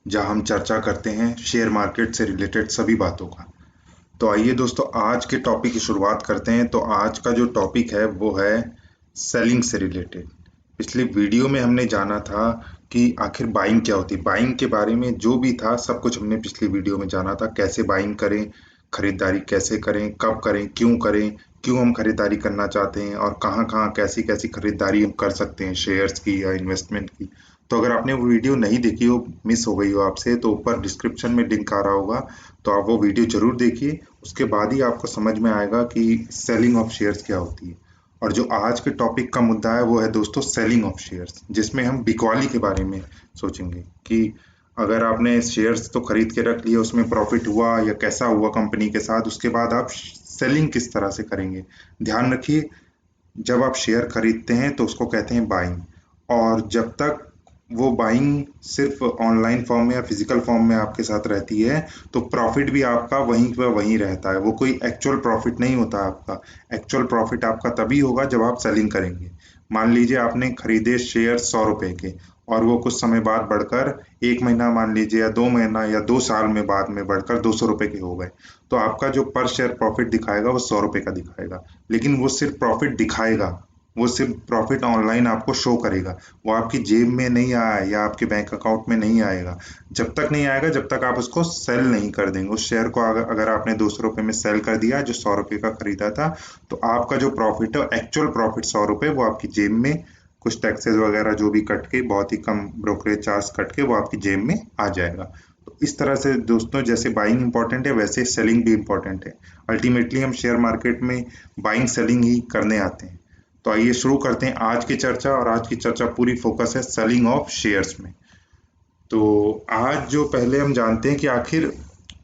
जहां हम चर्चा करते हैं शेयर मार्केट से रिलेटेड सभी बातों का। तो आइए दोस्तों, आज के टॉपिक की शुरुआत करते हैं। तो आज का जो टॉपिक है वो है सेलिंग से रिलेटेड। पिछली वीडियो में हमने जाना था कि आखिर बाइंग क्या होती है। बाइंग के बारे में जो भी था सब कुछ हमने पिछली वीडियो में जाना था। कैसे बाइंग करें, खरीदारी कैसे करें, कब करें, क्यों हम खरीदारी करना चाहते हैं और कहाँ-कहाँ कैसी-कैसी खरीदारी हम कर सकते हैं शेयर्स की या इन्वेस्टमेंट की। तो अगर आपने वो वीडियो नहीं देखी हो, मिस हो गई हो आपसे, तो ऊपर डिस्क्रिप्शन में लिंक आ रहा होगा, तो आप वो वीडियो जरूर देखिए। उसके बाद ही आपको समझ में आएगा कि सेलिंग ऑफ शेयर्स क्या होती है। और जो आज के टॉपिक का मुद्दा है वो है दोस्तों सेलिंग ऑफ शेयर्स, जिसमें हम बिकवाली के बारे में सोचेंगे कि अगर आपने शेयर्स तो खरीद के रख लिए, उसमें प्रॉफिट हुआ या कैसा हुआ कंपनी के साथ, उसके बाद आप सेलिंग किस तरह से करेंगे। ध्यान रखिए, जब आप शेयर खरीदते हैं तो उसको कहते हैं बाइंग। और जब तक वो बाइंग सिर्फ ऑनलाइन फॉर्म में या फिजिकल फॉर्म में आपके साथ रहती है, तो प्रॉफिट भी आपका वहीं पर वहीं रहता है। वो कोई एक्चुअल प्रॉफिट नहीं होता आपका। एक्चुअल प्रॉफिट आपका तभी होगा जब आप सेलिंग करेंगे। मान लीजिए आपने खरीदे शेयर 100 रुपए के, और वो कुछ समय बाद बढ़कर, एक महीना मान लीजिए या 2 महीना या 2 साल में बाद में बढ़कर 200 रुपए के हो गए, तो आपका जो पर शेयर प्रॉफिट दिखाएगा वो 100 रुपए का दिखाएगा। लेकिन वो सिर्फ प्रॉफिट दिखाएगा, वो सिर्फ प्रॉफिट ऑनलाइन आपको शो करेगा। वो आपकी जेब में नहीं आया या आपके बैंक अकाउंट में नहीं आएगा। जब तक नहीं आएगा, जब तक आप उसको सेल नहीं कर देंगे। उस शेयर को अगर आपने 200 रुपए में सेल कर दिया जो 100 रुपए का खरीदा था, तो आपका जो प्रॉफिट है, एक्चुअल प्रॉफिट 100 रुपए, वो आपकी जेब में, कुछ टैक्सेस वगैरह जो भी कट के, बहुत ही कम ब्रोकरेज चार्ज कट के, वो आपकी जेब में आ जाएगा। तो इस तरह से दोस्तों, जैसे बाइंग इंपॉर्टेंट है वैसे सेलिंग भी इंपॉर्टेंट है। अल्टीमेटली हम शेयर मार्केट में बाइंग सेलिंग ही करने आते हैं। तो आइए शुरू करते हैं आज की चर्चा। और आज की चर्चा पूरी फोकस है सेलिंग ऑफ शेयर्स में। तो आज जो पहले हम जानते हैं कि आखिर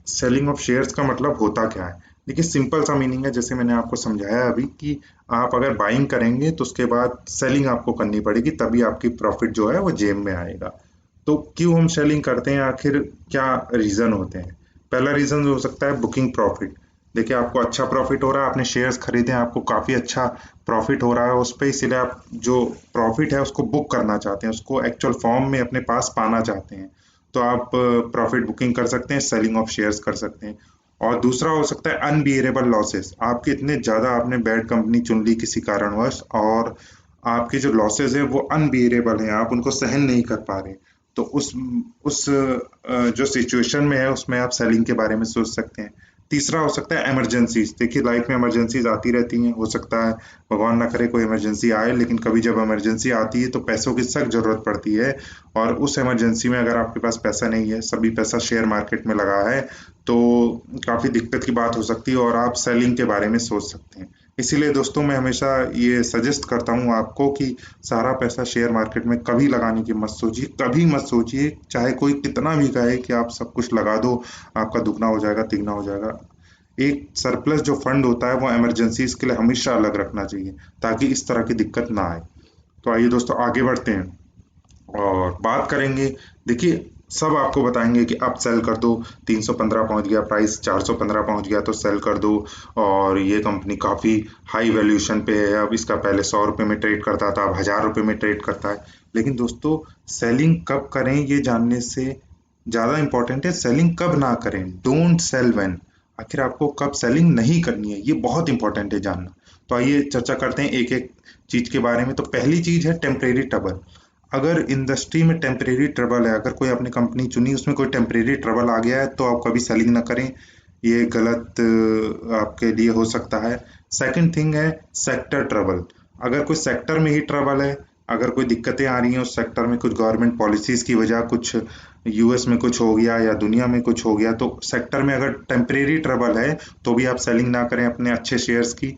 सेलिंग ऑफ शेयर्स का मतलब होता क्या है। देखिए, सिंपल सा मीनिंग है, जैसे मैंने आपको समझाया अभी, कि आप अगर बाइंग करेंगे तो उसके बाद सेलिंग आपको करनी पड़ेगी, तभी आपकी प्रॉफिट जो है वो जेब में आएगा। तो क्यों हम सेलिंग करते हैं, आखिर क्या रीजन होते हैं। पहला रीजन हो सकता है बुकिंग प्रॉफिट। देखिए, आपको अच्छा प्रॉफिट हो रहा है, आपने शेयर्स खरीदे हैं, आपको काफी अच्छा प्रॉफिट हो रहा है उस पे, इसीलिए आप जो प्रॉफिट है उसको बुक करना चाहते हैं, उसको एक्चुअल फॉर्म में अपने पास पाना चाहते हैं। तो आप प्रॉफिट बुकिंग कर सकते हैं, सेलिंग ऑफ शेयर्स कर सकते हैं। और दूसरा हो सकता है अनबियरेबल लॉसेस। आपके इतने ज्यादा, आपने बैड कंपनी चुन ली किसी कारणवश, और आपके जो लॉसेस है वो अनबियरेबल हैं, आप उनको सहन नहीं कर पा रहे। तो उस जो सिचुएशन में है उसमें आप सेलिंग के बारे में सोच सकते हैं। तीसरा हो सकता है इमरजेंसीज। देखिए, लाइफ में इमरजेंसीज आती रहती हैं। हो सकता है भगवान ना करे कोई इमरजेंसी आए, लेकिन कभी जब इमरजेंसी आती है तो पैसों की सख्त जरूरत पड़ती है। और उस इमरजेंसी में अगर आपके पास पैसा नहीं है, सभी पैसा शेयर मार्केट में लगा है, तो काफी दिक्कत की बात हो सकती है और आप सेलिंग के बारे में सोच सकते हैं। इसीलिए दोस्तों, मैं हमेशा ये सजेस्ट करता हूँ आपको कि सारा पैसा शेयर मार्केट में कभी लगाने की मत सोचिए, कभी मत सोचिए, चाहे कोई कितना भी कहे कि आप सब कुछ लगा दो, आपका दुगना हो जाएगा, तिगना हो जाएगा। एक सरप्लस जो फंड होता है वो इमरजेंसीज के लिए हमेशा अलग रखना चाहिए, ताकि इस तरह की दिक्कत ना आए। तो आइए दोस्तों, आगे बढ़ते हैं और बात करेंगे। देखिए, सब आपको बताएंगे कि अब सेल कर दो, 315 पहुंच गया प्राइस, 415 पहुंच गया तो सेल कर दो, और ये कंपनी काफी हाई वैल्यूएशन पे है, अब इसका पहले 100 रुपए में ट्रेड करता था, अब 1000 रुपए में ट्रेड करता है। लेकिन दोस्तों, सेलिंग कब करें ये जानने से ज्यादा इंपॉर्टेंट है सेलिंग कब ना करें। Don't sell when. आखिर आपको कब सेलिंग नहीं करनी है, ये बहुत इंपॉर्टेंट है जानना। तो आइए चर्चा करते हैं एक एक चीज के बारे में। तो पहली चीज है टेम्परेरी ट्रबल। अगर इंडस्ट्री में टेम्परेरी ट्रबल है, अगर कोई आपने कंपनी चुनी उसमें कोई टेम्परेरी ट्रबल आ गया है, तो आप कभी सेलिंग ना करें। ये गलत आपके लिए हो सकता है। सेकंड थिंग है सेक्टर ट्रबल। अगर कोई सेक्टर में ही ट्रबल है, अगर कोई दिक्कतें आ रही हैं उस सेक्टर में, कुछ गवर्नमेंट पॉलिसीज की वजह, कुछ यूएस में कुछ हो गया या दुनिया में कुछ हो गया, तो सेक्टर में अगर टेम्परेरी ट्रबल है तो भी आप सेलिंग ना करें अपने अच्छे शेयर्स की।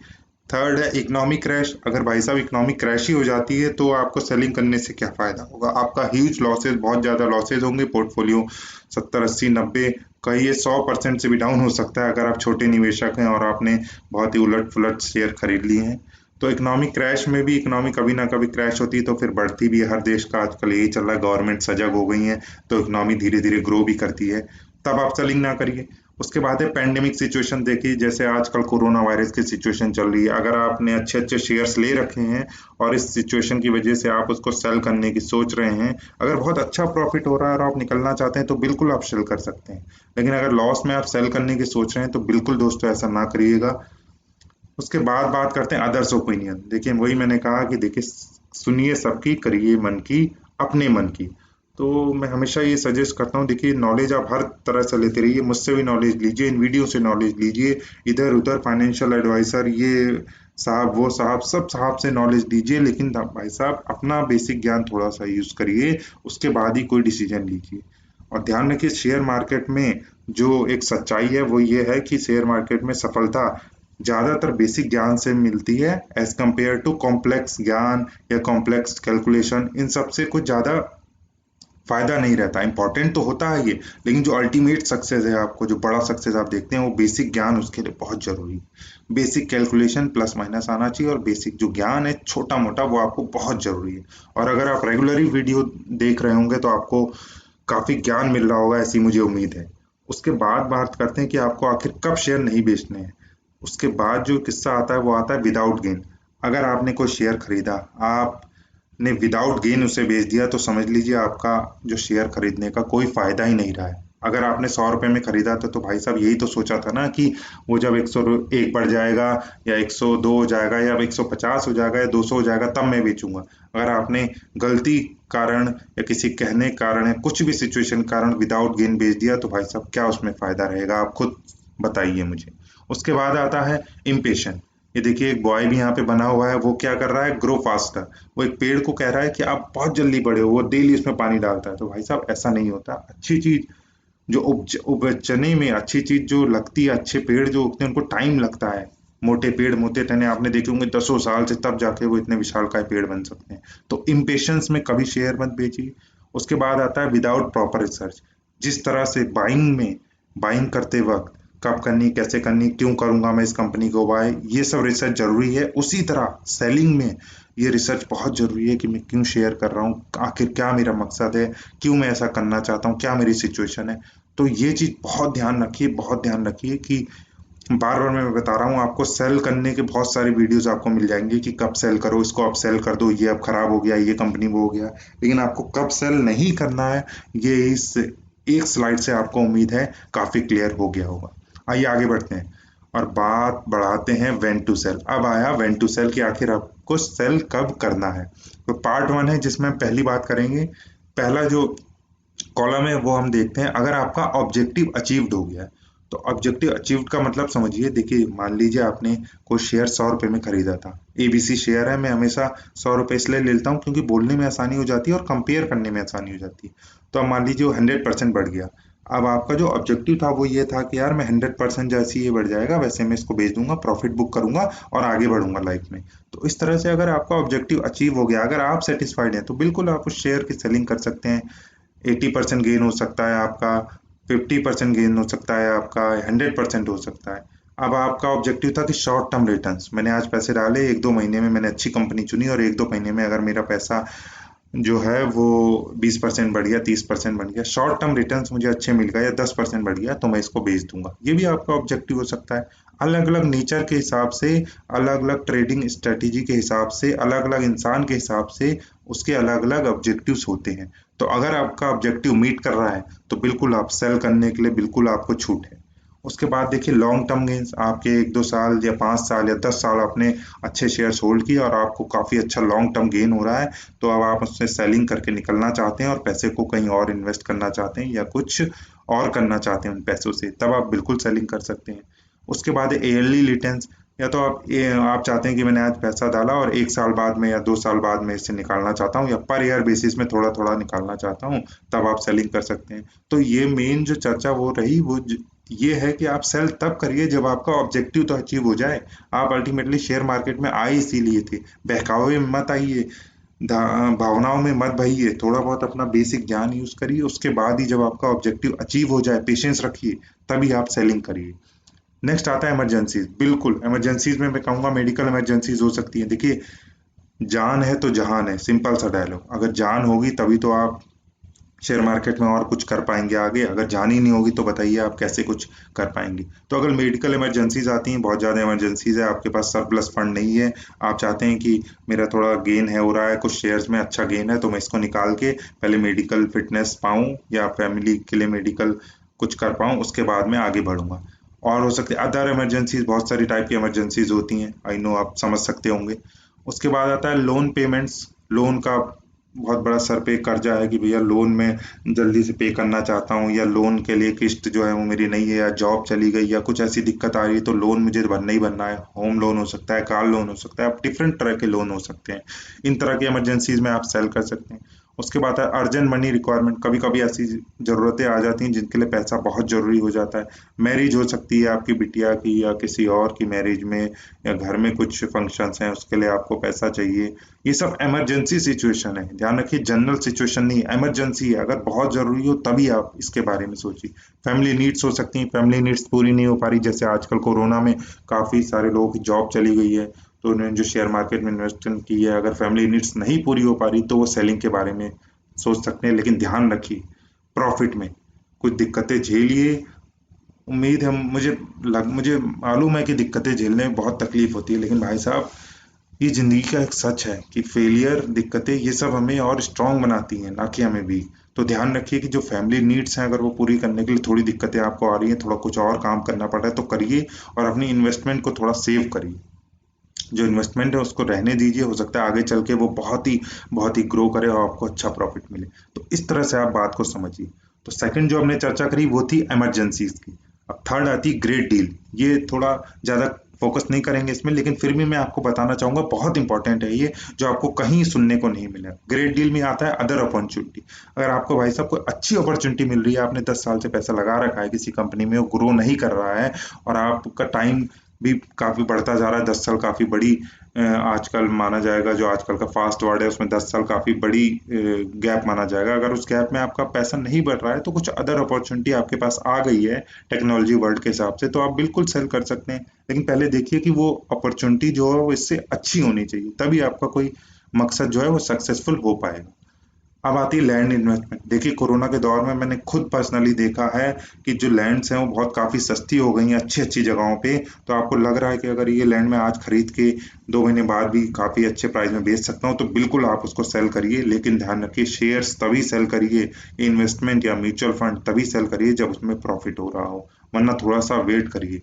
थर्ड है इकोनॉमिक क्रैश। अगर भाई साहब इकोनॉमिक क्रैश ही हो जाती है तो आपको सेलिंग करने से क्या फायदा होगा। आपका ह्यूज लॉसेज, बहुत ज्यादा लॉसेज होंगे, पोर्टफोलियो 70 80 90, कहीं ये 100% से भी डाउन हो सकता है अगर आप छोटे निवेशक हैं और आपने बहुत ही उलट पुलट शेयर खरीद लिए हैं। तो इकोनॉमिक क्रैश में भी, इकोनॉमी कभी ना कभी क्रैश होती है तो फिर बढ़ती भी है। हर देश का आजकल यही चल रहा है, गवर्नमेंट सजग हो गई है तो इकोनॉमी धीरे धीरे ग्रो भी करती है, तब आप सेलिंग ना करिए। उसके बाद है पेंडेमिक सिचुएशन। देखिए जैसे आजकल कोरोना वायरस की सिचुएशन चल रही है, अगर आपने अच्छे अच्छे शेयर्स ले रखे हैं और इस सिचुएशन की वजह से आप उसको सेल करने की सोच रहे हैं, अगर बहुत अच्छा प्रॉफिट हो रहा है और आप निकलना चाहते हैं तो बिल्कुल आप सेल कर सकते हैं। लेकिन अगर लॉस में आप सेल करने की सोच रहे हैं तो बिल्कुल दोस्तों ऐसा ना करिएगा। उसके बाद बात करते हैं अदर्स ओपिनियन। देखिए वही मैंने कहा कि देखिए सुनिए सबकी, करिए मन की, अपने मन की। तो मैं हमेशा ये सजेस्ट करता हूँ, देखिए नॉलेज आप हर तरह से लेते रहिए, मुझसे भी नॉलेज लीजिए, इन वीडियो से नॉलेज लीजिए, इधर उधर फाइनेंशियल एडवाइजर ये साहब वो साहब सब साहब से नॉलेज लीजिए, लेकिन भाई साहब अपना बेसिक ज्ञान थोड़ा सा यूज करिए, उसके बाद ही कोई डिसीजन लीजिए। और ध्यान रखिए शेयर मार्केट में जो एक सच्चाई है वो ये है कि शेयर मार्केट में सफलता ज्यादातर बेसिक ज्ञान से मिलती है एज कंपेयर टू कॉम्प्लेक्स ज्ञान या कॉम्प्लेक्स कैलकुलेशन। इन सब से कुछ ज्यादा फायदा नहीं रहता। इंपॉर्टेंट तो होता है ये, लेकिन जो अल्टीमेट सक्सेस है, आपको जो बड़ा सक्सेस आप देखते हैं, वो बेसिक ज्ञान उसके लिए बहुत जरूरी है। बेसिक कैलकुलेशन प्लस माइनस आना चाहिए और बेसिक जो ज्ञान है छोटा मोटा वो आपको बहुत जरूरी है। और अगर आप रेगुलरली वीडियो देख रहे होंगे तो आपको काफी ज्ञान मिल रहा होगा, ऐसी मुझे उम्मीद है। उसके बाद बात करते हैं कि आपको आखिर कब शेयर नहीं बेचने हैं। उसके बाद जो किस्सा आता है वो आता है विदाउट गेन। अगर आपने कोई शेयर खरीदा, आपने विदाउट गेन उसे बेच दिया, तो समझ लीजिए आपका जो शेयर खरीदने का कोई फायदा ही नहीं रहा है। अगर आपने 100 रुपए में खरीदा था तो भाई साहब यही तो सोचा था ना कि वो जब 101 बढ़ जाएगा या 102 हो जाएगा या 150 हो जाएगा या 200 हो जाएगा तब मैं बेचूंगा। अगर आपने गलती कारण या किसी कहने के कारण या कुछ भी सिचुएशन कारण विदाउट गेन बेच दिया तो भाई साहब क्या उसमें फायदा रहेगा, आप खुद बताइए मुझे। उसके बाद आता है इम्पेशन। ये देखिए एक बॉय भी यहाँ पे बना हुआ है, वो क्या कर रहा है, ग्रो फास्टर। वो एक पेड़ को कह रहा है कि आप बहुत जल्दी बढ़े हो, वो डेली उसमें पानी डालता है। तो भाई साहब ऐसा नहीं होता। अच्छी चीज जो उपजने में, अच्छी चीज जो लगती है, अच्छे पेड़ जो उगते हैं उनको टाइम लगता है। मोटे पेड़, मोटे तने आपने देखे होंगे 10 साल से, तब जाके वो इतने विशालकाय पेड़ बन सकते हैं। तो इम्पेशंस में कभी शेयर मत बेचिए। उसके बाद आता है विदाउट प्रॉपर रिसर्च। जिस तरह से बाइंग करते वक्त कब करनी, कैसे करनी, क्यों करूंगा मैं इस कंपनी को बाय, ये सब रिसर्च जरूरी है। उसी तरह सेलिंग में ये रिसर्च बहुत जरूरी है कि मैं क्यों शेयर कर रहा हूँ, आखिर क्या मेरा मकसद है, क्यों मैं ऐसा करना चाहता हूँ, क्या मेरी सिचुएशन है। तो ये चीज बहुत ध्यान रखिए, बहुत ध्यान रखिए कि बार बार मैं बता रहा हूँ आपको, सेल करने के बहुत सारे वीडियोस आपको मिल जाएंगे कि कब सेल करो, इसको अब सेल कर दो, ये अब खराब हो गया, ये कंपनी वो हो गया। लेकिन आपको कब सेल नहीं करना है, ये इस एक स्लाइड से आपको उम्मीद है काफी क्लियर हो गया होगा। आइए आगे बढ़ते हैं और बात बढ़ाते हैं व्हेन टू सेल। अब आया व्हेन टू सेल कि आखिर आपको सेल कब करना है। तो पार्ट वन है जिसमें हम पहली बात करेंगे। पहला जो कॉलम है वो हम देखते हैं, अगर आपका ऑब्जेक्टिव अचीव्ड हो गया है। तो ऑब्जेक्टिव अचीव्ड का मतलब समझिए। देखिए मान लीजिए आपने कोई शेयर 100 रुपए में खरीदा था, एबीसी शेयर है। मैं हमेशा 100 रुपए इसलिए लेता हूँ क्योंकि बोलने में आसानी हो जाती है और कंपेयर करने में आसानी हो जाती है। तो अब मान लीजिए वो 100% बढ़ गया। अब आपका जो ऑब्जेक्टिव था वो ये था कि यार मैं 100% जैसे ये बढ़ जाएगा वैसे मैं इसको बेच दूंगा, प्रॉफिट बुक करूंगा और आगे बढ़ूंगा लाइफ में। तो इस तरह से अगर आपका ऑब्जेक्टिव अचीव हो गया, अगर आप सेटिस्फाइड हैं, तो बिल्कुल आप उस शेयर की सेलिंग कर सकते हैं। 80% गेन हो सकता है आपका, 50% गेन हो सकता है आपका, 100% हो सकता है। अब आपका ऑब्जेक्टिव था कि शॉर्ट टर्म रिटर्न्स, मैंने आज पैसे डाले, 1-2 महीने में मैंने अच्छी कंपनी चुनी और 1-2 महीने में अगर मेरा पैसा जो है वो 20% बढ़ गया, 30% बढ़ गया, शॉर्ट टर्म रिटर्न्स मुझे अच्छे मिल गए या 10% बढ़ गया, तो मैं इसको बेच दूंगा। ये भी आपका ऑब्जेक्टिव हो सकता है। अलग अलग नेचर के हिसाब से, अलग अलग ट्रेडिंग स्ट्रेटेजी के हिसाब से, अलग अलग इंसान के हिसाब से उसके अलग अलग ऑब्जेक्टिव्स होते हैं। तो अगर आपका ऑब्जेक्टिव मीट कर रहा है तो बिल्कुल आप सेल करने के लिए बिल्कुल आपको छूट है। उसके बाद देखिए लॉन्ग टर्म गेन्स, आपके 1-2 साल या 5 साल या 10 साल आपने अच्छे शेयर्स होल्ड किए और आपको काफी अच्छा लॉन्ग टर्म गेन हो रहा है, तो अब आप उससे सेलिंग करके निकलना चाहते हैं और पैसे को कहीं और इन्वेस्ट करना चाहते हैं या कुछ और करना चाहते हैं उन पैसों से, तब आप बिल्कुल सेलिंग कर सकते हैं। उसके बाद ईयरली रिटर्न्स, या तो आप चाहते हैं कि मैंने आज पैसा डाला और 1 साल बाद में या 2 साल बाद में इससे निकालना चाहता हूँ, या पर ईयर बेसिस में थोड़ा थोड़ा निकालना चाहता हूँ, तब आप सेलिंग कर सकते हैं। तो ये मेन जो चर्चा वो रही वो ये है कि आप सेल तब करिए जब आपका ऑब्जेक्टिव तो अचीव हो जाए। आप अल्टीमेटली शेयर मार्केट में आए इसीलिए थे, बहकावे में मत आइए, भावनाओं में मत बहिए, थोड़ा बहुत अपना बेसिक ज्ञान यूज करिए। उसके बाद ही जब आपका ऑब्जेक्टिव अचीव हो जाए, पेशेंस रखिए, तभी आप सेलिंग करिए। नेक्स्ट आता है इमरजेंसीज। बिल्कुल इमरजेंसीज में मैं कहूंगा मेडिकल इमरजेंसीज हो सकती है। देखिए जान है तो जहान है, सिंपल सा डायलॉग। अगर जान होगी तभी तो आप शेयर मार्केट में और कुछ कर पाएंगे आगे? अगर जान ही नहीं होगी तो बताइए आप कैसे कुछ कर पाएंगे? तो अगर मेडिकल इमरजेंसीज आती हैं, बहुत ज़्यादा इमरजेंसीज है, आपके पास सरप्लस फंड नहीं है, आप चाहते हैं कि मेरा थोड़ा गेन है, हो रहा है कुछ शेयर्स में, अच्छा गेन है, तो मैं इसको निकाल के पहले मेडिकल फिटनेस पाऊँ या फैमिली के लिए मेडिकल कुछ कर पाऊँ, उसके बाद में आगे बढ़ूंगा। और हो सकती है अदर इमरजेंसीज, बहुत सारी टाइप की इमरजेंसीज होती हैं, आई नो आप समझ सकते होंगे। उसके बाद आता है लोन पेमेंट्स। लोन का बहुत बड़ा सर पे कर्जा है कि भैया लोन में जल्दी से पे करना चाहता हूँ, या लोन के लिए किस्त जो है वो मेरी नहीं है, या जॉब चली गई, या कुछ ऐसी दिक्कत आ रही है तो लोन मुझे भरना ही भरना है। होम लोन हो सकता है, कार लोन हो सकता है, आप डिफरेंट तरह के लोन हो सकते हैं। इन तरह की इमरजेंसीज में आप सेल कर सकते हैं। उसके बाद है अर्जेंट मनी रिक्वायरमेंट। कभी कभी ऐसी ज़रूरतें आ जाती हैं जिनके लिए पैसा बहुत ज़रूरी हो जाता है। मैरिज हो सकती है आपकी बिटिया की या किसी और की मैरिज में, या घर में कुछ फंक्शंस हैं उसके लिए आपको पैसा चाहिए। ये सब इमरजेंसी सिचुएशन है, ध्यान रखिए, जनरल सिचुएशन नहीं, इमरजेंसी है। अगर बहुत जरूरी हो तभी आप इसके बारे में सोचिए। फैमिली नीड्स हो सकती हैं, फैमिली नीड्स पूरी नहीं हो पा रही, जैसे आजकल कोरोना में काफी सारे लोगों की जॉब चली गई है, तो उन्होंने जो शेयर मार्केट में इन्वेस्टमेंट की है, अगर फैमिली नीड्स नहीं पूरी हो पा रही तो वो सेलिंग के बारे में सोच सकते हैं। लेकिन ध्यान रखिए, प्रॉफिट में कुछ दिक्कतें झेलिए। उम्मीद है, मुझे मालूम है कि दिक्कतें झेलने में बहुत तकलीफ होती है, लेकिन भाई साहब ये जिंदगी का एक सच है कि फेलियर, दिक्कतें, ये सब हमें और स्ट्रांग बनाती हैं, ना कि हमें वीक। तो ध्यान रखिए कि जो फैमिली नीड्स हैं, अगर वो पूरी करने के लिए थोड़ी दिक्कतें आपको आ रही हैं, थोड़ा कुछ और काम करना पड़ रहा है, तो करिए, और अपनी इन्वेस्टमेंट को थोड़ा सेव करिए। जो इन्वेस्टमेंट है उसको रहने दीजिए, हो सकता है आगे चल के वो बहुत ही ग्रो करे और आपको अच्छा प्रॉफिट मिले। तो इस तरह से आप बात को समझिए। तो सेकंड जो हमने चर्चा करी वो थी इमरजेंसीज की। अब थर्ड आती ग्रेट डील। ये थोड़ा ज़्यादा फोकस नहीं करेंगे इसमें, लेकिन फिर भी मैं आपको बताना चाहूंगा, बहुत इंपॉर्टेंट है ये, जो आपको कहीं सुनने को नहीं मिला। ग्रेट डील में आता है अदर अपॉर्चुनिटी। अगर आपको भाई साहब कोई अच्छी अपॉर्चुनिटी मिल रही है, आपने 10 साल से पैसा लगा रखा है किसी कंपनी में, वो ग्रो नहीं कर रहा है, और आपका टाइम भी काफी बढ़ता जा रहा है, 10 साल काफी बड़ी आजकल माना जाएगा, जो आजकल का फास्ट वर्ड है उसमें 10 साल काफी बड़ी गैप माना जाएगा। अगर उस गैप में आपका पैसा नहीं बढ़ रहा है, तो कुछ अदर अपॉर्चुनिटी आपके पास आ गई है टेक्नोलॉजी वर्ल्ड के हिसाब से, तो आप बिल्कुल सेल कर सकते हैं। लेकिन पहले देखिए कि वो अपॉर्चुनिटी जो है वो इससे अच्छी होनी चाहिए, तभी आपका कोई मकसद जो है वो सक्सेसफुल हो पाएगा। अब आती है लैंड इन्वेस्टमेंट। देखिए कोरोना के दौर में मैंने खुद पर्सनली देखा है कि जो लैंड्स हैं वो बहुत काफ़ी सस्ती हो गई हैं अच्छी अच्छी जगहों पे। तो आपको लग रहा है कि अगर ये लैंड मैं आज खरीद के 2 महीने बाद भी काफ़ी अच्छे प्राइस में बेच सकता हूँ, तो बिल्कुल आप उसको सेल करिए। लेकिन ध्यान रखिए, शेयर्स तभी सेल करिए, इन्वेस्टमेंट या म्यूचुअल फंड तभी सेल करिए जब उसमें प्रॉफिट हो रहा हो, वरना थोड़ा सा वेट करिए।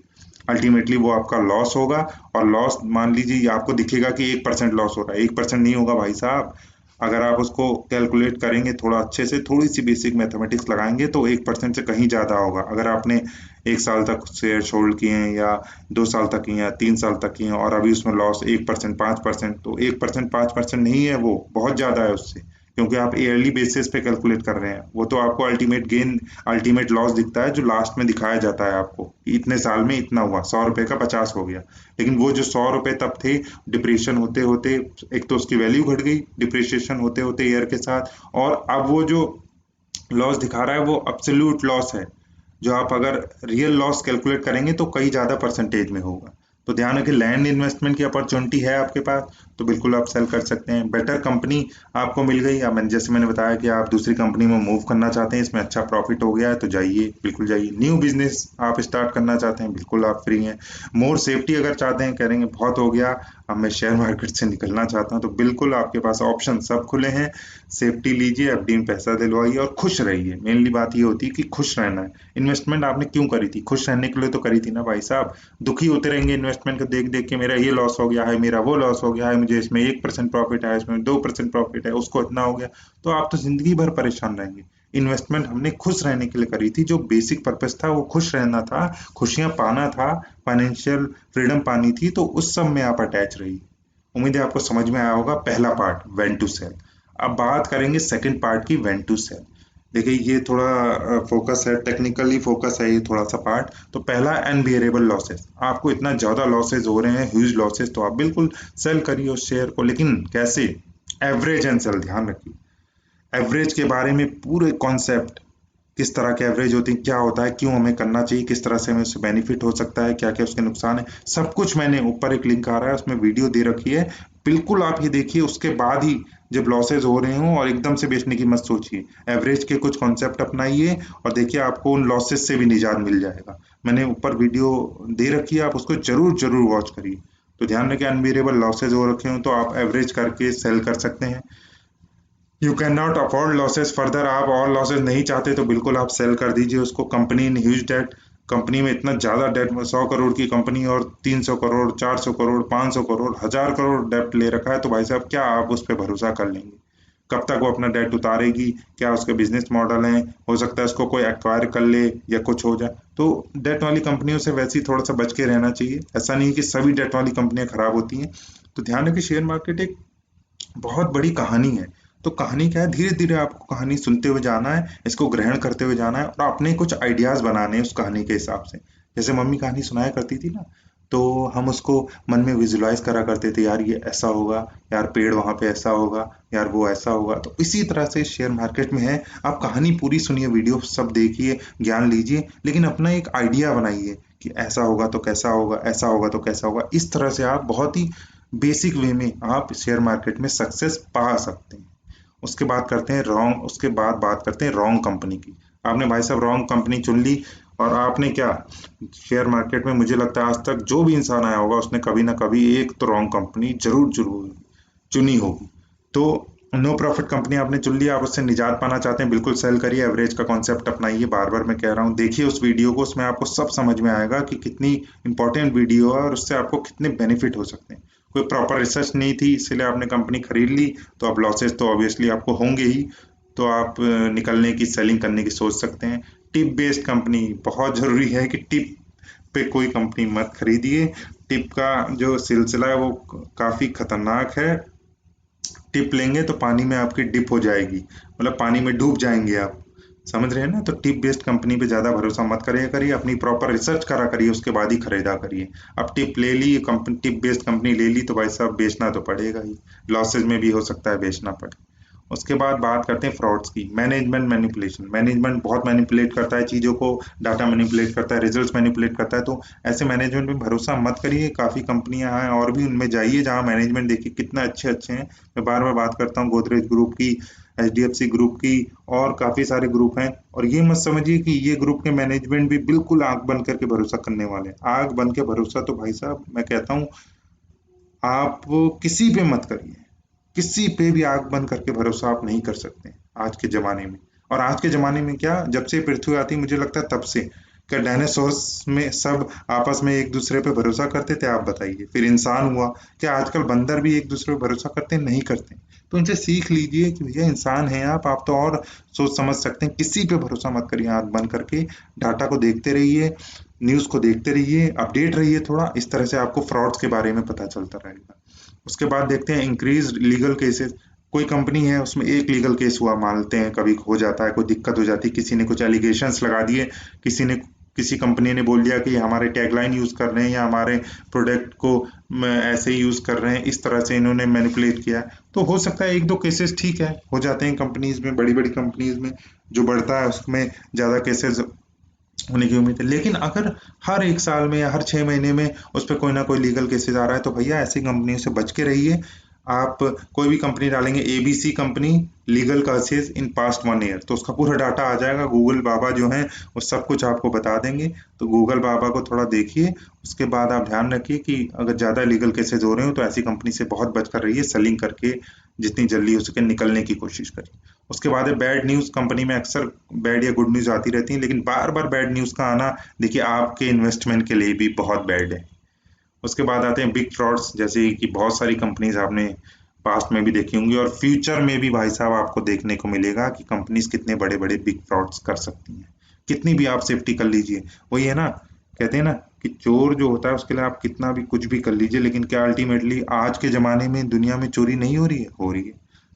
अल्टीमेटली वो आपका लॉस होगा। और लॉस मान लीजिए आपको दिखेगा कि 1% लॉस हो रहा है, 1% नहीं होगा भाई साहब। अगर आप उसको कैलकुलेट करेंगे थोड़ा अच्छे से, थोड़ी सी बेसिक मैथमेटिक्स लगाएंगे, तो 1% से कहीं ज़्यादा होगा। अगर आपने 1 साल तक शेयर होल्ड किए हैं, या 2 साल तक किए हैं, 3 साल तक किए हैं, और अभी उसमें लॉस 1%, 5%, तो 1%, 5% नहीं है, वो बहुत ज़्यादा है उससे, क्योंकि आप ईयरली बेसिस पे कैलकुलेट कर रहे हैं। वो तो आपको अल्टीमेट गेन, अल्टीमेट लॉस दिखता है, जो लास्ट में दिखाया जाता है आपको कि इतने साल में इतना हुआ, 100 रुपए का 50 हो गया। लेकिन वो जो 100 रुपए तब थे, डिप्रेशन होते होते एक तो उसकी वैल्यू घट गई, डिप्रिशिएशन होते होते ईयर के साथ, और अब वो जो लॉस दिखा रहा है वो अब्सोल्यूट लॉस है। जो आप अगर रियल लॉस कैलकुलेट करेंगे तो कई ज़्यादा परसेंटेज में होगा। तो ध्यान रखिए, लैंड इन्वेस्टमेंट की अपॉर्चुनिटी है आपके पास, तो बिल्कुल आप सेल कर सकते हैं। बेटर कंपनी आपको मिल गई, या जैसे मैंने बताया कि आप दूसरी कंपनी में मूव करना चाहते हैं, इसमें अच्छा प्रॉफिट हो गया है, तो जाइए, बिल्कुल जाइए। न्यू बिजनेस आप स्टार्ट करना चाहते हैं, बिल्कुल आप फ्री हैं। मोर सेफ्टी अगर चाहते हैं, कह रहे हैं बहुत हो गया, अब मैं शेयर मार्केट से निकलना चाहता हूँ, तो बिल्कुल आपके पास ऑप्शन सब खुले हैं। सेफ्टी लीजिए, एफडी में पैसा दिलवाइए और खुश रहिए। मेनली बात ये होती है कि खुश रहना है। इन्वेस्टमेंट आपने क्यों करी थी? खुश रहने के लिए तो करी थी ना भाई साहब। दुखी होते रहेंगे इन्वेस्टमेंट को देख देख के, मेरा ये लॉस हो गया है, मेरा वो लॉस हो गया है, मुझे इसमें 1% प्रॉफिट है, इसमें 2% प्रॉफिट है, उसको इतना हो गया, तो आप तो जिंदगी भर परेशान रहेंगे। इन्वेस्टमेंट हमने खुश रहने के लिए करी थी, जो बेसिक पर्पस था वो खुश रहना था, खुशियां पाना था, फाइनेंशियल फ्रीडम पानी थी, तो उस सब में आप अटैच रहिए। उम्मीद है आपको समझ में आया होगा पहला पार्ट, व्हेन टू सेल। अब बात करेंगे सेकंड पार्ट की, व्हेन टू सेल। देखिए ये थोड़ा फोकस है, टेक्निकली फोकस है ये थोड़ा सा पार्ट। तो पहला, अनबियरेबल लॉसेस। आपको इतना ज्यादा लॉसेस हो रहे हैं, ह्यूज लॉसेस, तो आप बिल्कुल सेल करिए उस शेयर को। लेकिन कैसे? एवरेज एंड सेल, ध्यान रखिए। एवरेज के बारे में पूरे कॉन्सेप्ट, किस तरह के एवरेज होती है, क्या होता है, क्यों हमें करना चाहिए, किस तरह से हमें उससे बेनिफिट हो सकता है, क्या क्या उसके नुकसान है, सब कुछ मैंने ऊपर एक लिंक आ रहा है उसमें वीडियो दे रखी है। बिल्कुल आप ये देखिए, उसके बाद ही जब लॉसेज हो रहे हों, और एकदम से बेचने की मत सोचिए। एवरेज के कुछ कॉन्सेप्ट अपनाइए और देखिए आपको उन लॉसेज से भी निजात मिल जाएगा। मैंने ऊपर वीडियो दे रखी है, आप उसको जरूर जरूर वॉच करिए। तो ध्यान रखिए, अनबियरेबल लॉसेज हो रखे हो तो आप एवरेज करके सेल कर सकते हैं। You can not afford losses further, आप और लॉसेस नहीं चाहते तो बिल्कुल आप सेल कर दीजिए उसको। Company in huge debt, company में इतना ज़्यादा डेट, 100 करोड़ की कंपनी और 300 करोड़, 400 करोड़, 500 करोड़, 1000 करोड़ डेट ले रखा है, तो भाई साहब क्या आप उस पर भरोसा कर लेंगे? कब तक वो अपना डेट उतारेगी? क्या उसके बिजनेस मॉडल है? हो सकता है उसको कोई एक्वायर कर ले या कुछ हो जाए। तो डेट वाली कंपनियों से वैसे ही थोड़ा सा बच के रहना चाहिए। ऐसा नहीं कि सभी डेट वाली कंपनियां खराब होती हैं। तो ध्यान रखिए, शेयर मार्केट एक बहुत बड़ी कहानी है। तो कहानी क्या है, धीरे धीरे आपको कहानी सुनते हुए जाना है, इसको ग्रहण करते हुए जाना है और अपने कुछ आइडियाज बनाने हैं उस कहानी के हिसाब से। जैसे मम्मी कहानी सुनाया करती थी ना, तो हम उसको मन में विजुलाइज करा करते थे, यार ये ऐसा होगा, यार पेड़ वहां पे ऐसा होगा, यार वो ऐसा होगा। तो इसी तरह से शेयर मार्केट में है, आप कहानी पूरी सुनिए, वीडियो सब देखिए, ज्ञान लीजिए, लेकिन अपना एक आइडिया बनाइए कि ऐसा होगा तो कैसा होगा, ऐसा होगा तो कैसा होगा। इस तरह से आप बहुत ही बेसिक वे में आप शेयर मार्केट में सक्सेस पा सकते हैं। उसके बाद करते हैं रॉन्ग उसके बाद बात करते हैं रॉन्ग कंपनी की। आपने भाई साहब रॉन्ग कंपनी चुन ली, और आपने क्या, शेयर मार्केट में मुझे लगता है आज तक जो भी इंसान आया होगा उसने कभी ना कभी एक तो रॉन्ग कंपनी जरूर जरूर चुनी होगी। तो नो प्रॉफिट कंपनी आपने चुन लिया, आप उससे निजात पाना चाहते हैं, बिल्कुल सेल करिए, एवरेज का कॉन्सेप्ट अपनाइए। बार बार मैं कह रहा हूँ, देखिए उस वीडियो को, उसमें आपको सब समझ में आएगा कि कितनी इंपॉर्टेंट वीडियो है और उससे आपको कितने बेनिफिट हो सकते हैं। कोई प्रॉपर रिसर्च नहीं थी इसलिए आपने कंपनी खरीद ली, तो अब लॉसेस तो ऑब्वियसली आपको होंगे ही। तो आप निकलने की, सेलिंग करने की सोच सकते हैं। टिप बेस्ड कंपनी, बहुत जरूरी है कि टिप पे कोई कंपनी मत खरीदिए। टिप का जो सिलसिला है वो काफी खतरनाक है। टिप लेंगे तो पानी में आपकी डिप हो जाएगी, मतलब पानी में डूब जाएंगे आप। समझ रहे हैं ना? तो टिप बेस्ड कंपनी पे ज्यादा भरोसा मत करिए, अपनी प्रॉपर रिसर्च करा करिए, उसके बाद ही खरीदा करिए। अब टिप ले ली कंपनी, टिप बेस्ड कंपनी ले ली, तो भाई साहब बेचना तो पड़ेगा ही। लॉसेज में भी हो सकता है बेचना पड़े। उसके बाद बात करते हैं फ्रॉड्स की। मैनेजमेंट मैनिपुलेशन, मैनेजमेंट बहुत मैनिपुलेट करता है चीज़ों को, डाटा मैनिपुलेट करता है, रिजल्ट्स मैनिपुलेट करता है। तो ऐसे मैनेजमेंट पे भरोसा मत करिए। काफ़ी कंपनियां हैं और भी, उनमें जाइए जहां मैनेजमेंट देखिए कितना अच्छे अच्छे हैं। मैं बार बार बात करता हूँ गोदरेज ग्रुप की, HDFC ग्रुप की, और काफ़ी सारे ग्रुप हैं। और ये मत समझिए कि ये ग्रुप के मैनेजमेंट भी बिल्कुल आंख बंद करके भरोसा करने वाले हैं। आंख बंद के भरोसा तो भाई साहब मैं कहता हूँ आप किसी पे मत करिए। किसी पे भी आंख बंद करके भरोसा आप नहीं कर सकते आज के जमाने में। और आज के जमाने में क्या, जब से पृथ्वी आती मुझे लगता है तब से, क्या डायनासोर्स में सब आपस में एक दूसरे पे भरोसा करते थे? आप बताइए। फिर इंसान हुआ, क्या आजकल बंदर भी एक दूसरे पे भरोसा करते हैं? नहीं करते। तो इनसे सीख लीजिए कि भैया इंसान हैं आप तो और सोच समझ सकते हैं। किसी पे भरोसा मत करिए आंख बंद करके। डाटा को देखते रहिए, न्यूज़ को देखते रहिए, अपडेट रहिए थोड़ा। इस तरह से आपको फ्रॉड्स के बारे में पता चलता रहेगा। उसके बाद देखते हैं इंक्रीज लीगल केसेस। कोई कंपनी है, उसमें एक लीगल केस हुआ, मानते हैं कभी हो जाता है, कोई दिक्कत हो जाती है, किसी ने कुछ एलिगेशंस लगा दिए, किसी ने किसी कंपनी ने बोल दिया कि हमारे टैगलाइन यूज कर रहे हैं या हमारे प्रोडक्ट को ऐसे ही यूज कर रहे हैं, इस तरह से इन्होंने मैनिपुलेट किया। तो हो सकता है एक दो केसेस ठीक है हो जाते हैं कंपनीज में, बड़ी बड़ी कंपनीज में। जो बढ़ता है उसमें ज्यादा केसेस होने की उम्मीद है। लेकिन अगर हर एक साल में या हर 6 महीने में उस पर कोई ना कोई लीगल केसेस आ रहा है, तो भैया ऐसी कंपनियों से बच के रहिए। आप कोई भी कंपनी डालेंगे, ABC company legal cases in past 1 year, तो उसका पूरा डाटा आ जाएगा। गूगल बाबा जो है वो सब कुछ आपको बता देंगे। तो गूगल बाबा को थोड़ा देखिए। उसके बाद आप ध्यान रखिए कि अगर ज़्यादा लीगल केसेस हो रहे हो तो ऐसी कंपनी से बहुत बच कर रहिए। सेलिंग करके जितनी जल्दी हो सके निकलने की कोशिश करिए। उसके बाद है बैड न्यूज़। कंपनी में अक्सर बैड या गुड न्यूज़ आती रहती है, लेकिन बार बार बैड न्यूज़ का आना देखिए आपके इन्वेस्टमेंट के लिए भी बहुत बैड है। उसके बाद आते हैं बिग फ्रॉड्स, जैसे कि बहुत सारी कंपनीज आपने पास्ट में भी देखी होंगी और फ्यूचर में भी भाई साहब आपको देखने को मिलेगा कि कंपनीज कितने बड़े बड़े बिग फ्रॉड्स कर सकती हैं। कितनी भी आप सेफ्टी कर लीजिए, वही है ना, कहते हैं ना कि चोर जो होता है उसके लिए आप कितना भी कुछ भी कर लीजिए, लेकिन क्या अल्टीमेटली आज के जमाने में दुनिया में चोरी नहीं हो रही है? हो रही है।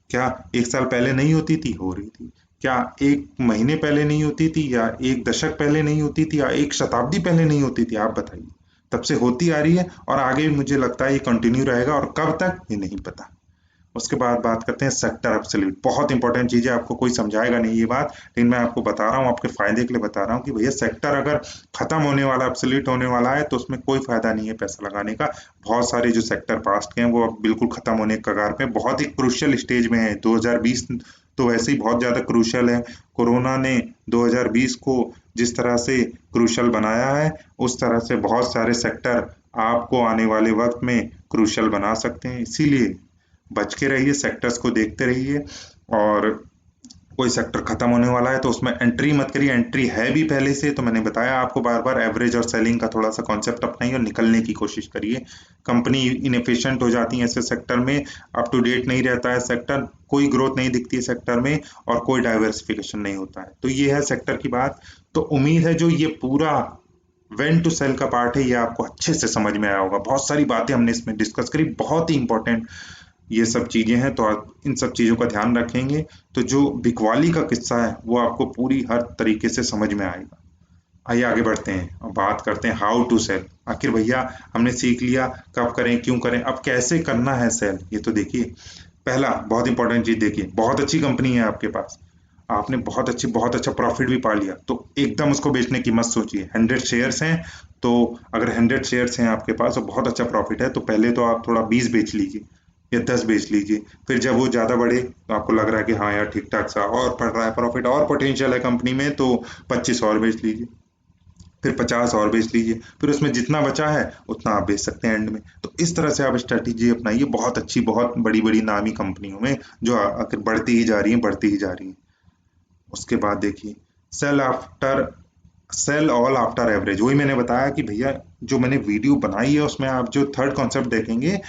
क्या 1 साल पहले नहीं होती थी? हो रही थी। क्या 1 महीने पहले नहीं होती थी, या 1 दशक पहले नहीं होती थी, या 1 शताब्दी पहले नहीं होती थी? आप बताइए। तब से होती आ रही है और आगे भी मुझे लगता है ये कंटिन्यू रहेगा, और कब तक ये नहीं पता। उसके बाद बात करते हैं सेक्टर एब्सोल्यूट। बहुत इंपॉर्टेंट चीज़ है, आपको कोई समझाएगा नहीं ये बात, लेकिन मैं आपको बता रहा हूँ, आपके फायदे के लिए बता रहा हूँ कि भैया सेक्टर अगर खत्म होने वाला, एब्सोल्यूट होने वाला है तो उसमें कोई फायदा नहीं है पैसा लगाने का। बहुत सारे जो सेक्टर पास्ट के हैं वो अब बिल्कुल खत्म होने के कगार पे, बहुत ही क्रूशियल स्टेज में है। 2020 तो वैसे ही बहुत ज्यादा क्रूशियल है। कोरोना ने 2020 को जिस तरह से क्रूशियल बनाया है, उस तरह से बहुत सारे सेक्टर आपको आने वाले वक्त में क्रूशियल बना सकते हैं। इसीलिए बच के रहिए, सेक्टर्स को देखते रहिए, और कोई सेक्टर खत्म होने वाला है तो उसमें एंट्री मत करिए। एंट्री है भी पहले से, तो मैंने बताया आपको बार बार, एवरेज और सेलिंग का थोड़ा सा कॉन्सेप्ट अपनाइए और निकलने की कोशिश करिए। कंपनी इनएफिशिएंट हो जाती है ऐसे सेक्टर में, अप टू डेट नहीं रहता है सेक्टर, कोई ग्रोथ नहीं दिखती है सेक्टर में, और कोई डाइवर्सिफिकेशन नहीं होता है। तो ये है सेक्टर की बात। तो उम्मीद है जो ये पूरा वेन टू सेल का पार्ट है ये आपको अच्छे से समझ में आया होगा। बहुत सारी बातें हमने इसमें डिस्कस करी, बहुत ही इंपॉर्टेंट ये सब चीजें हैं, तो आप इन सब चीजों का ध्यान रखेंगे तो जो बिकवाली का किस्सा है वो आपको पूरी हर तरीके से समझ में आएगा। आइए आगे बढ़ते हैं और बात करते हैं हाउ टू सेल। आखिर भैया हमने सीख लिया कब करें क्यों करें, अब कैसे करना है सेल, ये तो देखिए। पहला बहुत इंपॉर्टेंट चीज देखिए, बहुत अच्छी कंपनी है आपके पास, आपने बहुत अच्छा प्रॉफिट भी पा लिया, तो एकदम उसको बेचने की मत सोचिए। 100 शेयर्स हैं, तो अगर 100 शेयर्स हैं आपके पास और बहुत अच्छा प्रॉफिट है, तो पहले तो आप थोड़ा 20 बेच लीजिए या 10 बेच लीजिए। फिर जब वो ज्यादा बढ़े तो आपको लग रहा है कि हाँ यार ठीक ठाक सा और पड़ रहा है प्रॉफिट और पोटेंशियल है कंपनी में, तो 25 और बेच लीजिए, फिर 50 और बेच लीजिए, फिर उसमें जितना बचा है उतना आप बेच सकते हैं एंड में। तो इस तरह से आप स्ट्रैटेजी अपनाइए बहुत अच्छी, बहुत बड़ी बड़ी नामी कंपनियों में जो आखिर बढ़ती ही जा रही है, बढ़ती ही जा रही है। उसके बाद देखिए, sell after sell all after average. वही मैंने बताया कि भैया जो मैंने वीडियो बनाई है उसमें आप जो थर्ड कॉन्सेप्ट देखेंगे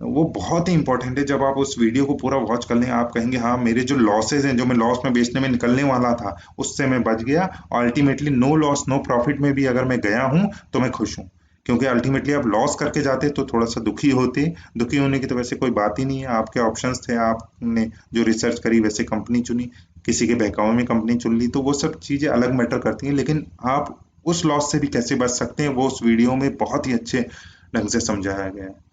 वो बहुत ही इंपॉर्टेंट है। जब आप उस वीडियो को पूरा वॉच कर लें, आप कहेंगे हाँ मेरे जो लॉसेज हैं, जो मैं लॉस में बेचने में निकलने वाला था उससे मैं बच गया, ultimately no loss no profit में भी अगर मैं गया हूँ तो मैं खुश हूँ। क्योंकि अल्टीमेटली आप लॉस करके जाते तो थोड़ा सा दुखी होते। दुखी होने की तो वैसे कोई बात ही नहीं है, आपके ऑप्शंस थे, आपने जो रिसर्च करी वैसे कंपनी चुनी, किसी के बहकावे में कंपनी चुन ली, तो वो सब चीजें अलग मैटर करती हैं। लेकिन आप उस लॉस से भी कैसे बच सकते हैं वो उस वीडियो में बहुत ही अच्छे ढंग से समझाया गया है।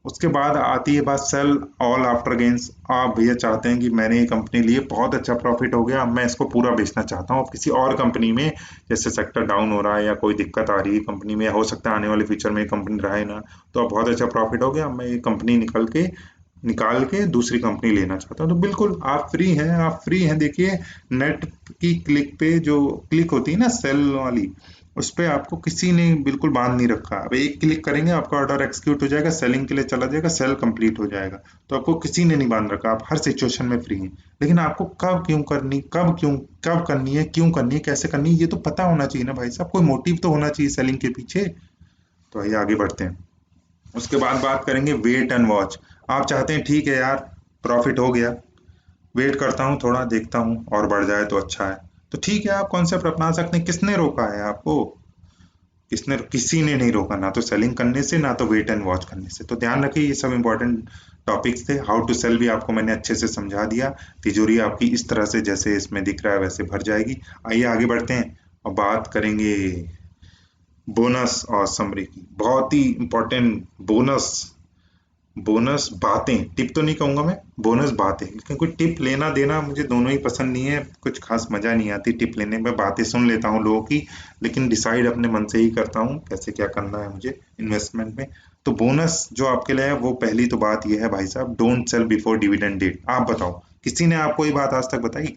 उसके बाद आती है बात सेल ऑल आफ्टर गेन्स। आप भैया चाहते हैं कि मैंने ये कंपनी ली है, बहुत अच्छा प्रॉफिट हो गया, अब मैं इसको पूरा बेचना चाहता हूँ अब किसी और कंपनी में, जैसे सेक्टर डाउन हो रहा है या कोई दिक्कत आ रही है कंपनी में, हो सकता है आने वाले फ्यूचर में ये कंपनी रहे ना, तो अब बहुत अच्छा प्रॉफिट हो गया, अब मैं ये कंपनी निकाल के दूसरी कंपनी लेना चाहता हूँ। तो बिल्कुल आप फ्री हैं, आप फ्री हैं। देखिए नेट की क्लिक पे जो क्लिक होती है ना सेल वाली, उस पे आपको किसी ने बिल्कुल बांध नहीं रखा। अब एक क्लिक करेंगे आपका ऑर्डर एक्सिक्यूट हो जाएगा, सेलिंग के लिए चला जाएगा, सेल कंप्लीट हो जाएगा। तो आपको किसी ने नहीं बांध रखा, आप हर सिचुएशन में फ्री हैं। लेकिन आपको कब करनी है, क्यों करनी है, कैसे करनी है, ये तो पता होना चाहिए ना भाई साहब, कोई मोटिव तो होना चाहिए सेलिंग के पीछे। तो आइए आगे बढ़ते हैं। उसके बाद बात करेंगे वेट एंड वॉच। आप चाहते हैं ठीक है यार प्रॉफिट हो गया, वेट करता हूँ थोड़ा, देखता हूँ और बढ़ जाए तो अच्छा है, तो ठीक है आप कॉन्सेप्ट अपना सकते हैं। किसने रोका है आपको, किसी ने नहीं रोका, ना तो सेलिंग करने से ना तो वेट एंड वॉच करने से। तो ध्यान रखिए ये सब इंपॉर्टेंट टॉपिक्स थे। हाउ टू सेल भी आपको मैंने अच्छे से समझा दिया। तिजोरी आपकी इस तरह से जैसे इसमें दिख रहा है वैसे भर जाएगी। आइए आगे बढ़ते हैं और बात करेंगे बोनस और समरी की। बहुत ही इंपॉर्टेंट बोनस, बोनस बातें, टिप तो नहीं कहूंगा मैं, बोनस बातें, लेकिन कोई टिप लेना देना मुझे दोनों ही पसंद नहीं है, कुछ खास मजा नहीं आती टिप लेने में। बातें सुन लेता हूँ लोगों की, लेकिन डिसाइड अपने मन से ही करता हूँ कैसे क्या करना है मुझे इन्वेस्टमेंट में। तो बोनस जो आपके लिए है वो पहली तो बात ये है भाई साहब, don't sell before dividend date. आप बताओ किसी ने आपको ये बात आज तक बताई?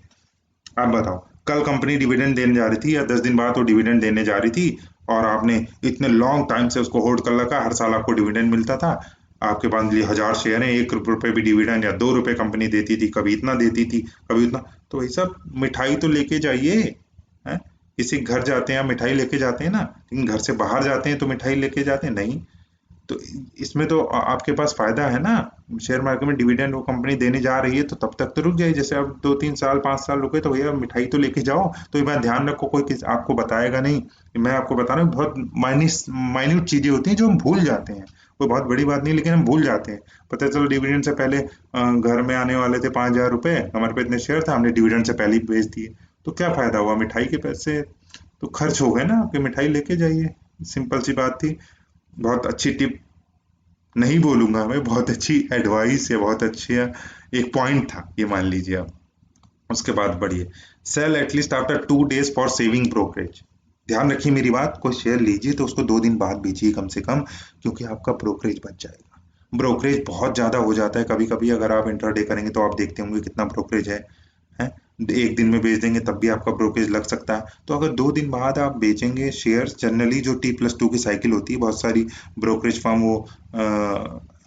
आप बताओ, कल कंपनी डिविडेंड देने जा रही थी या 10 दिन बाद वो डिविडेंड देने जा रही थी, और आपने इतने लॉन्ग टाइम से उसको होल्ड कर रखा, हर साल आपको डिविडेंड मिलता था, आपके पास लिए 1000 शेयर हैं, 1 रुपए भी डिविडेंड या 2 रुपए कंपनी देती थी, कभी इतना देती थी कभी उतना। तो वही सब मिठाई तो लेके जाइए, हैं? किसी के घर जाते हैं आप मिठाई लेके जाते हैं ना, लेकिन घर से बाहर जाते हैं तो मिठाई लेके जाते हैं नहीं। तो इसमें तो आपके पास फायदा है ना, शेयर मार्केट में डिविडेंड वो कंपनी देने जा रही है तो तब तक तो रुक जाए, जैसे अब 2 3 साल 5 साल रुके तो भैया मिठाई तो लेके जाओ। तो ये बात ध्यान रखो, कोई आपको बताएगा नहीं, मैं आपको बता रहा हूँ, बहुत माइन्यूट चीजें होती हैं जो हम भूल जाते हैं। कोई बहुत बड़ी बात नहीं लेकिन हम भूल जाते हैं। पता चलो डिविडेंड से पहले घर में आने वाले थे 5,000 रुपए, हमारे पे इतने शेयर था, हमने डिविडेंड से पहले ही बेच दिए, तो क्या फायदा हुआ, मिठाई के पैसे तो खर्च हो गए ना आपके, मिठाई लेके जाइए, सिंपल सी बात थी। बहुत अच्छी टिप नहीं बोलूंगा मैं, बहुत अच्छी एडवाइस या बहुत अच्छा एक पॉइंट था ये, मान लीजिए आप। उसके बाद बढ़िए, sell at least after 2 days for saving brokerage. ध्यान रखिए मेरी बात, कोई शेयर लीजिए तो उसको 2 दिन बाद बेचिए कम से कम, क्योंकि आपका ब्रोकरेज बच जाएगा। ब्रोकरेज बहुत ज्यादा हो जाता है कभी कभी, अगर आप इंट्राडे करेंगे तो आप देखते होंगे कितना ब्रोकरेज है। एक दिन में बेच देंगे तब भी आपका ब्रोकरेज लग सकता है। तो अगर 2 दिन बाद आप बेचेंगे शेयर, जनरली जो T+2 की साइकिल होती है, बहुत सारी ब्रोकरेज फर्म वो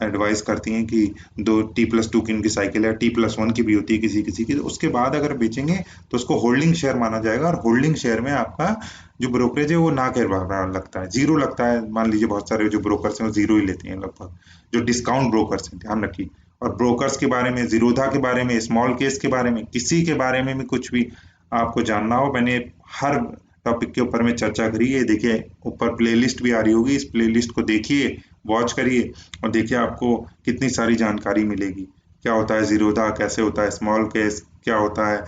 एडवाइस करती हैं कि 2 T+2 की इनकी साइकिल है, T+1 की भी होती है किसी किसी की। तो उसके बाद अगर बेचेंगे तो उसको होल्डिंग शेयर माना जाएगा, और होल्डिंग शेयर में आपका जो ब्रोकरेज है वो ना के बराबर लगता है, जीरो लगता है। मान लीजिए बहुत सारे जो ब्रोकर्स हैं वो जीरो ही लेते हैं लगभग, जो डिस्काउंट ब्रोकर्स हैं, ध्यान रखिए। और ब्रोकर्स के बारे में, जीरोधा के बारे में, स्मॉल केस के बारे में, किसी के बारे में भी कुछ भी आपको जानना हो, मैंने हर टॉपिक के ऊपर में चर्चा करी है। देखिए ऊपर प्लेलिस्ट भी आ रही होगी, इस प्लेलिस्ट को देखिए, वॉच करिए, और देखिए आपको कितनी सारी जानकारी मिलेगी। क्या होता है जीरोधा, कैसे होता है स्मॉल केस, क्या होता है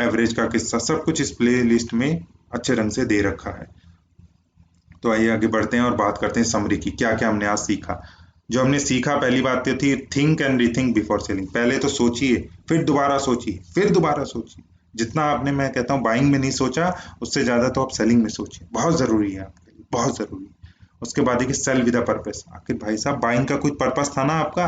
एवरेज का किस्सा, सब कुछ इस प्ले लिस्ट में अच्छे रंग से दे रखा है। तो आइए आगे बढ़ते हैं और बात करते हैं समरी की, क्या क्या हमने आज सीखा। जो हमने सीखा, पहली बात तो थी think and rethink before selling. पहले तो सोचिए, फिर दोबारा सोचिए, फिर दोबारा सोचिए। जितना आपने, मैं कहता हूँ, बाइंग में नहीं सोचा, उससे ज्यादा तो आप सेलिंग में सोचिए, बहुत जरूरी है आपके लिए, बहुत जरूरी है। उसके बाद देखिए सेल विद अ पर्पस। आखिर भाई साहब बाइंग का कुछ पर्पस था ना आपका,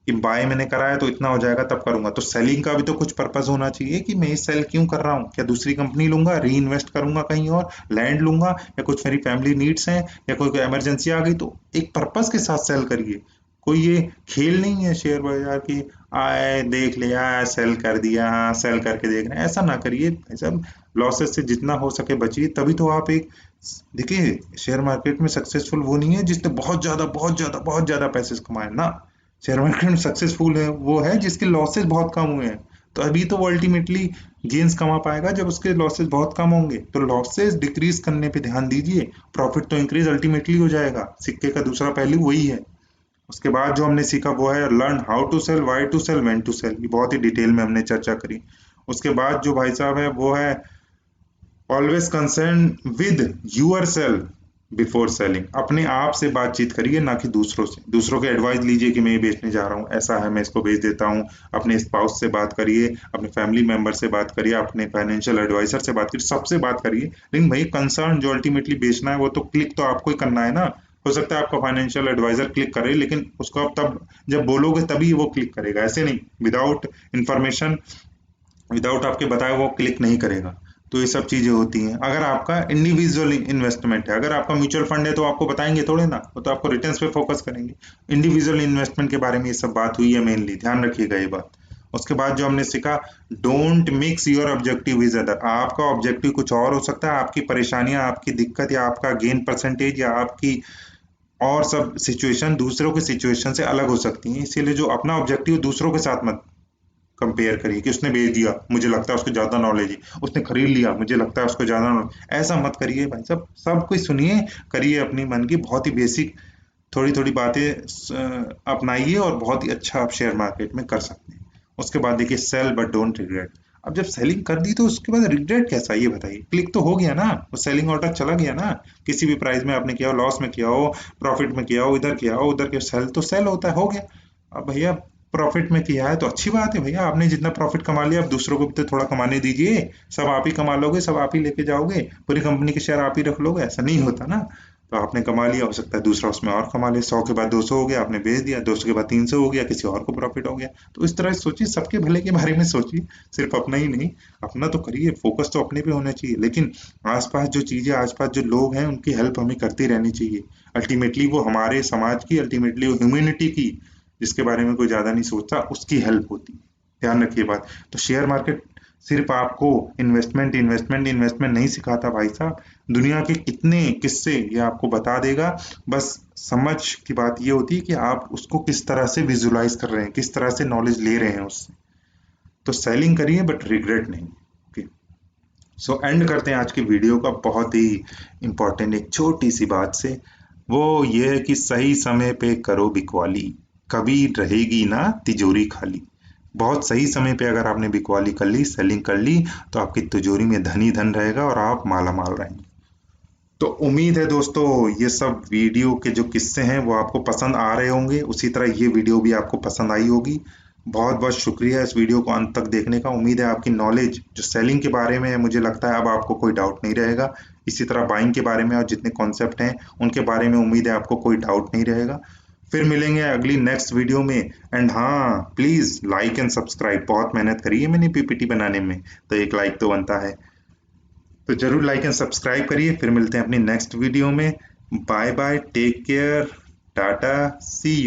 कि बाय मैंने करा है तो इतना हो जाएगा तब करूंगा। तो सेलिंग का भी तो कुछ पर्पस होना चाहिए कि मैं ये सेल क्यों कर रहा हूँ। क्या दूसरी कंपनी लूंगा, री इन्वेस्ट करूंगा कहीं और, लैंड लूंगा, या कुछ मेरी फैमिली नीड्स हैं, या कोई इमरजेंसी आ गई। तो एक पर्पस के साथ सेल करिए। कोई ये खेल नहीं है शेयर बाजार की, आए देख लिया सेल कर दिया, सेल करके देख रहे हैं, ऐसा ना करिए भाई साहब। लॉसेस से जितना हो सके बचिए, तभी तो आप एक, देखिए शेयर मार्केट में सक्सेसफुल वो नहीं है जिसने बहुत ज्यादा बहुत ज्यादा बहुत ज्यादा पैसे कमाए ना। शेयर मार्केट में सक्सेसफुल है वो है जिसके लॉसेस बहुत कम हुए हैं। तो अभी तो वो अल्टीमेटली गेन्स कमा पाएगा जब उसके लॉसेस बहुत कम होंगे। तो लॉसेस डिक्रीज करने पे ध्यान दीजिए, प्रॉफिट तो इंक्रीज अल्टीमेटली हो जाएगा। सिक्के का दूसरा पहलू वही है। उसके बाद जो हमने सीखा वो है learn how to sell, why to sell, when to sell. ये बहुत ही डिटेल में हमने चर्चा करी। उसके बाद जो भाई साहब है वो है always concern with your sell before selling. अपने आप से बातचीत करिए, ना कि दूसरों से। दूसरों के एडवाइस लीजिए कि मैं ये बेचने जा रहा हूँ, ऐसा है मैं इसको बेच देता हूँ। अपने स्पाउस से बात करिए, अपने फैमिली मेंबर से बात करिए, अपने फाइनेंशियल एडवाइजर से बात करिए, सबसे बात करिए। लेकिन भाई कंसर्न जो अल्टीमेटली बेचना है वो तो क्लिक तो आपको ही करना है ना। हो सकता है आपका फाइनेंशियल एडवाइजर क्लिक करे, लेकिन उसको आप तब जब बोलोगे तभी वो क्लिक करेगा, ऐसे नहीं विदाउट इंफॉर्मेशन, विदाउट आपके बताए वो क्लिक नहीं करेगा। तो ये सब चीजें होती हैं। अगर आपका इंडिविजुअल इन्वेस्टमेंट है, अगर आपका म्यूचुअल फंड है तो आपको बताएंगे थोड़े ना, वो तो आपको रिटर्न्स पे फोकस करेंगे। इंडिविजुअल इन्वेस्टमेंट के बारे में ये सब बात हुई है मेनली, ध्यान रखिएगा ये बात। उसके बाद जो हमने सीखा, don't mix your objective with other. आपका ऑब्जेक्टिव कुछ और हो सकता है, आपकी परेशानियां, आपकी दिक्कत, या आपका गेन परसेंटेज, या आपकी और सब सिचुएशन दूसरों की सिचुएशन से अलग हो सकती हैं। इसीलिए जो अपना ऑब्जेक्टिव दूसरों के साथ मत कंपेयर करिए कि उसने बेच दिया, मुझे लगता है उसको ज्यादा नॉलेज है, उसने खरीद लिया, मुझे लगता है उसको ज्यादा नॉलेज। ऐसा मत करिए भाई साहब, सब कुछ सुनिए, करिए अपनी मन की बहुत ही बेसिक थोड़ी थोड़ी बातें अपनाइए, और बहुत ही अच्छा आप शेयर मार्केट में कर सकते हैं। उसके बाद देखिए सेल बट डोंट रिग्रेट। अब जब सेलिंग कर दी तो उसके बाद रिग्रेट कैसा, ये बताइए। क्लिक तो हो गया ना, वो सेलिंग ऑर्डर चला गया ना, किसी भी प्राइस में आपने किया हो, लॉस में किया हो, प्रॉफिट में किया हो, इधर किया हो उधर किया, सेल तो सेल होता है, हो गया। अब भैया प्रॉफिट में किया है तो अच्छी बात है भैया, आपने जितना प्रॉफिट कमा लिया अब दूसरों को भी तो थोड़ा कमाने दीजिए। सब आप ही कमा लोगे, सब आप ही लेके जाओगे, पूरी कंपनी के शेयर आप ही रख लोगे, ऐसा नहीं होता ना। तो आपने कमा लिया, हो सकता है दूसरा उसमें और कमा ले, 100 के बाद 200 हो गया, आपने बेच दिया, 200 के बाद 300 हो गया, किसी और को प्रॉफिट हो गया। तो इस तरह से सोचिए, सबके भले के बारे में सोचिए, सिर्फ अपना ही नहीं। अपना तो करिए, फोकस तो अपने पे होना चाहिए, लेकिन आसपास जो चीजें, आसपास जो लोग हैं उनकी हेल्प हमें करती रहनी चाहिए। अल्टीमेटली वो हमारे समाज की, अल्टीमेटली वो ह्यूमैनिटी की, जिसके बारे में कोई ज्यादा नहीं सोचता, उसकी हेल्प होती है। ध्यान रखिए बात। तो शेयर मार्केट सिर्फ आपको इन्वेस्टमेंट इन्वेस्टमेंट इन्वेस्टमेंट नहीं सिखाता भाई साहब, दुनिया के कितने किस्से ये आपको बता देगा। बस समझ की बात ये होती है कि आप उसको किस तरह से विजुलाइज कर रहे हैं, किस तरह से नॉलेज ले रहे हैं उससे। तो सेलिंग करिए बट रिग्रेट नहीं। ओके, सो एंड करते हैं आज की वीडियो का बहुत ही इंपॉर्टेंट एक छोटी सी बात से। वो ये है कि सही समय पे करो बिकवाली, कभी रहेगी ना तिजोरी खाली। बहुत सही समय पे अगर आपने बिकवाली कर ली, सेलिंग कर ली, तो आपकी तिजोरी में धन ही धन रहेगा और आप माला माल रहेंगे। तो उम्मीद है दोस्तों ये सब वीडियो के जो किस्से हैं वो आपको पसंद आ रहे होंगे, उसी तरह ये वीडियो भी आपको पसंद आई होगी। बहुत बहुत शुक्रिया इस वीडियो को अंत तक देखने का। उम्मीद है आपकी नॉलेज जो सेलिंग के बारे में है, मुझे लगता है अब आपको कोई डाउट नहीं रहेगा। इसी तरह बाइंग के बारे में और जितने कॉन्सेप्ट हैं उनके बारे में उम्मीद है आपको कोई डाउट नहीं रहेगा। फिर मिलेंगे अगली नेक्स्ट वीडियो में। एंड हाँ, प्लीज़ लाइक एंड सब्सक्राइब, बहुत मेहनत करी है मैंने पीपीटी बनाने में, तो एक लाइक तो बनता है। तो जरूर लाइक एंड सब्सक्राइब करिए। फिर मिलते हैं अपनी नेक्स्ट वीडियो में। Bye bye, take care, tata, see you.